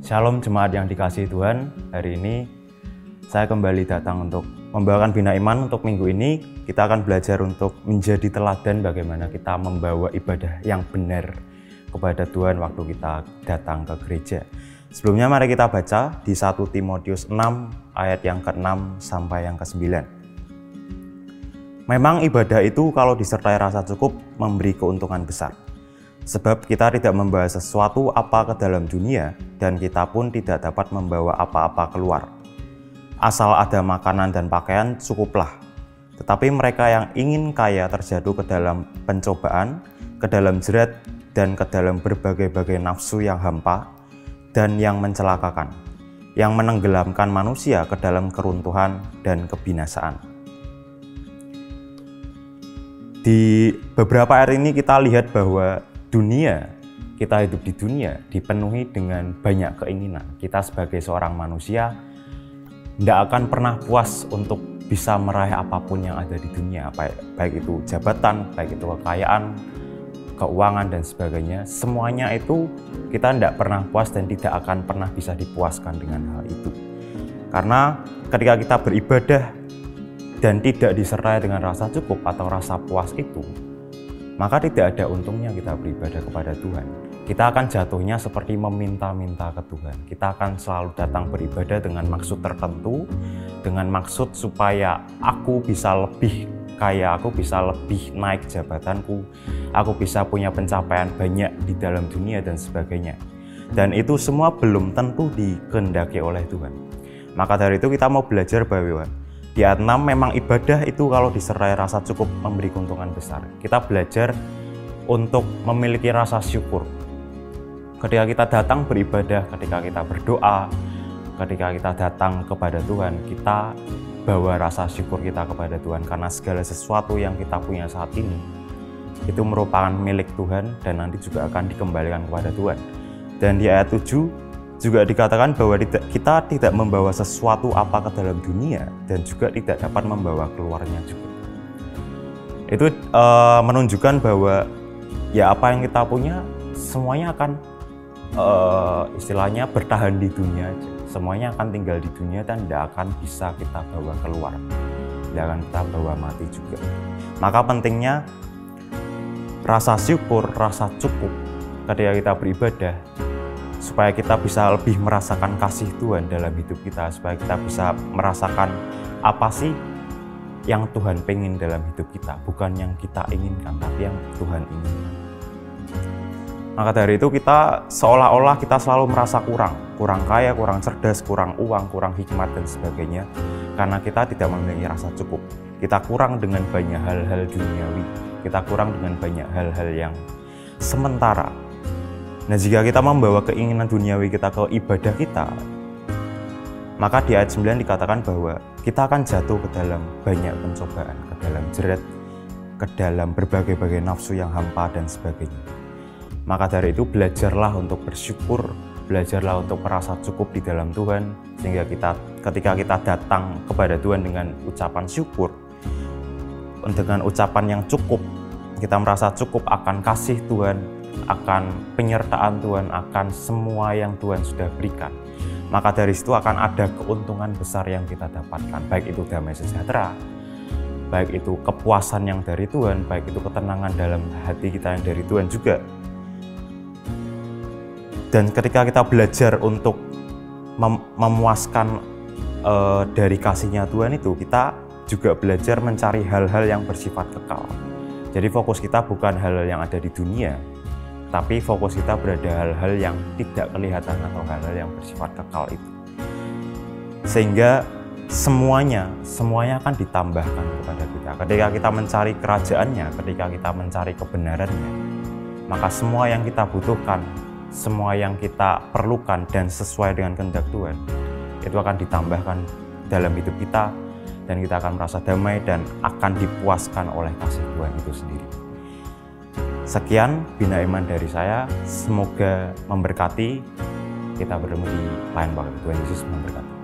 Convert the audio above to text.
Shalom jemaat yang dikasihi Tuhan. Hari ini saya kembali datang untuk membawakan Bina Iman. Untuk minggu ini kita akan belajar untuk menjadi teladan bagaimana kita membawa ibadah yang benar kepada Tuhan waktu kita datang ke gereja. Sebelumnya mari kita baca di 1 Timotius 6 ayat yang ke-6 sampai yang ke-9. Memang ibadah itu kalau disertai rasa cukup memberi keuntungan besar. Sebab kita tidak membawa sesuatu apa ke dalam dunia, dan kita pun tidak dapat membawa apa-apa keluar. Asal ada makanan dan pakaian cukuplah. Tetapi mereka yang ingin kaya terjatuh ke dalam pencobaan, ke dalam jerat, dan ke dalam berbagai-bagai nafsu yang hampa dan yang mencelakakan, yang menenggelamkan manusia ke dalam keruntuhan dan kebinasaan. Di beberapa ayat ini kita lihat bahwa kita hidup di dunia dipenuhi dengan banyak keinginan. Kita sebagai seorang manusia tidak akan pernah puas untuk bisa meraih apapun yang ada di dunia, baik itu jabatan, baik itu kekayaan, keuangan dan sebagainya. Semuanya itu kita tidak pernah puas dan tidak akan pernah bisa dipuaskan dengan hal itu. Karena ketika kita beribadah dan tidak disertai dengan rasa cukup atau rasa puas itu, maka tidak ada untungnya kita beribadah kepada Tuhan. Kita akan jatuhnya seperti meminta-minta ke Tuhan. Kita akan selalu datang beribadah dengan maksud tertentu, dengan maksud supaya aku bisa lebih kaya, aku bisa lebih naik jabatanku, aku bisa punya pencapaian banyak di dalam dunia dan sebagainya. Dan itu semua belum tentu dikehendaki oleh Tuhan. Maka dari itu kita mau belajar bahwa di ayat 6 memang ibadah itu kalau disertai rasa cukup memberi keuntungan besar. Kita belajar untuk memiliki rasa syukur. Ketika kita datang beribadah, ketika kita berdoa, ketika kita datang kepada Tuhan, kita bawa rasa syukur kita kepada Tuhan. Karena segala sesuatu yang kita punya saat ini, itu merupakan milik Tuhan dan nanti juga akan dikembalikan kepada Tuhan. Dan di ayat 7, juga dikatakan bahwa kita tidak membawa sesuatu apa ke dalam dunia dan juga tidak dapat membawa keluarnya juga. Itu menunjukkan bahwa ya apa yang kita punya semuanya akan istilahnya bertahan di dunia aja. Semuanya akan tinggal di dunia dan tidak akan bisa kita bawa keluar. Tidak akan kita bawa mati juga. Maka pentingnya rasa syukur, rasa cukup ketika kita beribadah, supaya kita bisa lebih merasakan kasih Tuhan dalam hidup kita, supaya kita bisa merasakan apa sih yang Tuhan pengen dalam hidup kita, bukan yang kita inginkan, tapi yang Tuhan inginkan. Maka dari itu kita seolah-olah kita selalu merasa kurang kaya, kurang cerdas, kurang uang, kurang hikmat dan sebagainya, karena kita tidak memiliki rasa cukup. Kita kurang dengan banyak hal-hal duniawi, kita kurang dengan banyak hal-hal yang sementara. Nah, jika kita membawa keinginan duniawi kita ke ibadah kita, maka di ayat 9 dikatakan bahwa kita akan jatuh ke dalam banyak pencobaan, ke dalam jerat, ke dalam berbagai-bagai nafsu yang hampa dan sebagainya. Maka dari itu belajarlah untuk bersyukur, belajarlah untuk merasa cukup di dalam Tuhan, sehingga ketika kita datang kepada Tuhan dengan ucapan syukur, dengan ucapan yang cukup, kita merasa cukup akan kasih Tuhan, akan penyertaan Tuhan, akan semua yang Tuhan sudah berikan. Maka dari situ akan ada keuntungan besar yang kita dapatkan, baik itu damai sejahtera, baik itu kepuasan yang dari Tuhan, baik itu ketenangan dalam hati kita yang dari Tuhan juga. Dan ketika kita belajar untuk memuaskan dari kasihnya Tuhan itu, kita juga belajar mencari hal-hal yang bersifat kekal. Jadi fokus kita bukan hal-hal yang ada di dunia, tapi fokus kita berada hal-hal yang tidak kelihatan atau hal-hal yang bersifat kekal itu. Sehingga semuanya akan ditambahkan kepada kita. Ketika kita mencari kerajaannya, ketika kita mencari kebenarannya, maka semua yang kita butuhkan, semua yang kita perlukan dan sesuai dengan kehendak Tuhan, itu akan ditambahkan dalam hidup kita, dan kita akan merasa damai dan akan dipuaskan oleh kasih Tuhan itu sendiri. Sekian Bina Iman dari saya, semoga memberkati. Kita bertemu di lain waktu. Tuhan Yesus memberkati.